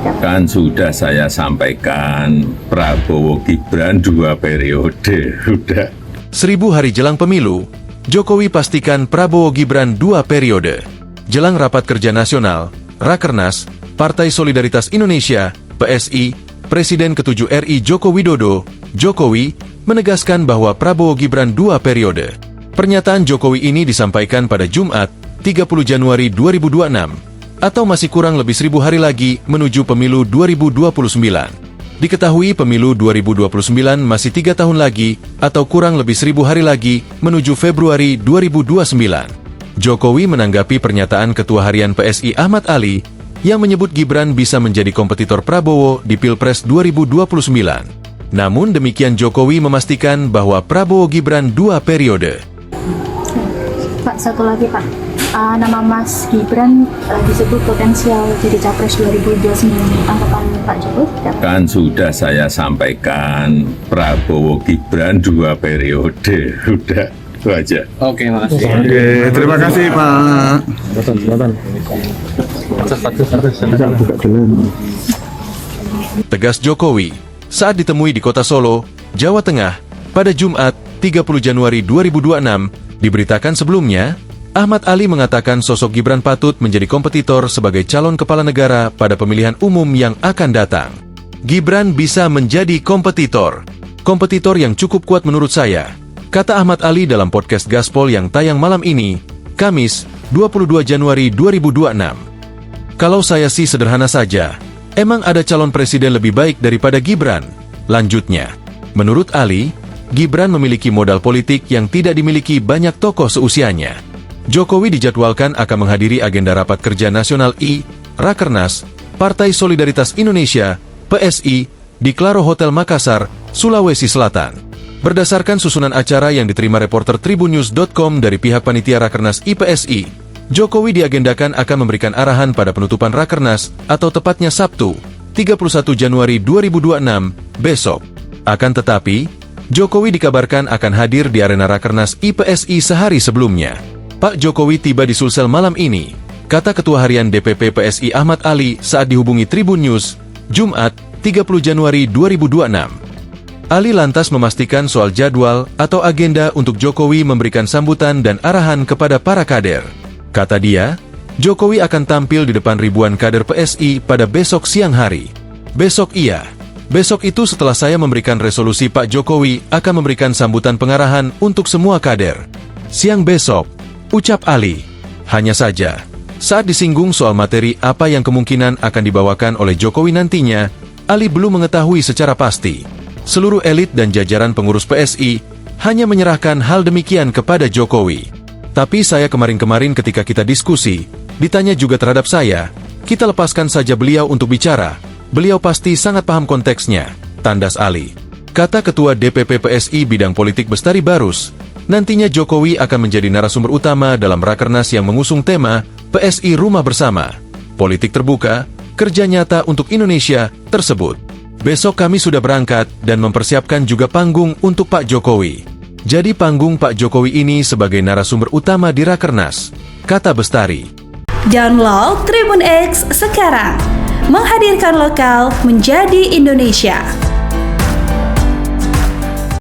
Kan sudah saya sampaikan, Prabowo Gibran 2 periode, udah. 1000 hari jelang pemilu, Jokowi pastikan Prabowo Gibran 2 periode. Jelang rapat kerja nasional, Rakernas, Partai Solidaritas Indonesia, PSI, Presiden ke-7 RI Joko Widodo, Jokowi, menegaskan bahwa Prabowo Gibran 2 periode. Pernyataan Jokowi ini disampaikan pada Jumat, 30 Januari 2026, atau masih kurang lebih 1000 hari lagi menuju pemilu 2029. Diketahui pemilu 2029 masih 3 tahun lagi atau kurang lebih 1000 hari lagi menuju Februari 2029. Jokowi menanggapi pernyataan Ketua Harian PSI Ahmad Ali yang menyebut Gibran bisa menjadi kompetitor Prabowo di Pilpres 2029. Namun demikian Jokowi memastikan bahwa Prabowo Gibran 2 periode. Pak, satu lagi Pak, nama Mas Gibran disebut potensial jadi capres 2029. Tanggapan Pak Jokowi? Kan sudah saya sampaikan, Prabowo Gibran 2 periode, udah, itu aja. Oke, makasih. Oke, terima kasih Pak. Tegas Jokowi saat ditemui di kota Solo, Jawa Tengah, pada Jumat, 30 Januari 2026, diberitakan sebelumnya, Ahmad Ali mengatakan sosok Gibran patut menjadi kompetitor sebagai calon kepala negara pada pemilihan umum yang akan datang. Gibran bisa menjadi kompetitor yang cukup kuat menurut saya, kata Ahmad Ali dalam podcast Gaspol yang tayang malam ini, Kamis, 22 Januari 2026. Kalau saya sih sederhana saja, emang ada calon presiden lebih baik daripada Gibran? Lanjutnya, menurut Ali, Gibran memiliki modal politik yang tidak dimiliki banyak tokoh seusianya. Jokowi dijadwalkan akan menghadiri agenda rapat kerja nasional Rakernas, Partai Solidaritas Indonesia, PSI, di Claro Hotel Makassar, Sulawesi Selatan. Berdasarkan susunan acara yang diterima reporter tribunnews.com dari pihak panitia Rakernas PSI, Jokowi diagendakan akan memberikan arahan pada penutupan Rakernas atau tepatnya Sabtu, 31 Januari 2026, besok. Akan tetapi, Jokowi dikabarkan akan hadir di arena Rakernas PSI sehari sebelumnya. Pak Jokowi tiba di Sulsel malam ini, kata Ketua Harian DPP PSI Ahmad Ali saat dihubungi Tribun News, Jumat, 30 Januari 2026. Ali lantas memastikan soal jadwal atau agenda untuk Jokowi memberikan sambutan dan arahan kepada para kader. Kata dia, Jokowi akan tampil di depan ribuan kader PSI pada besok siang hari. Besok itu setelah saya memberikan resolusi Pak Jokowi akan memberikan sambutan pengarahan untuk semua kader. Siang besok, ucap Ali. Hanya saja, saat disinggung soal materi apa yang kemungkinan akan dibawakan oleh Jokowi nantinya, Ali belum mengetahui secara pasti. Seluruh elit dan jajaran pengurus PSI hanya menyerahkan hal demikian kepada Jokowi. Tapi saya kemarin ketika kita diskusi, ditanya juga terhadap saya, kita lepaskan saja beliau untuk bicara. Beliau pasti sangat paham konteksnya, tandas Ali. Kata Ketua DPP PSI Bidang Politik Bestari Barus, nantinya Jokowi akan menjadi narasumber utama dalam Rakernas yang mengusung tema PSI Rumah Bersama, Politik Terbuka, Kerja Nyata untuk Indonesia tersebut. Besok kami sudah berangkat dan mempersiapkan juga panggung untuk Pak Jokowi. Jadi panggung Pak Jokowi ini sebagai narasumber utama di Rakernas, kata Bestari. Download Tribun X sekarang. Menghadirkan lokal menjadi Indonesia.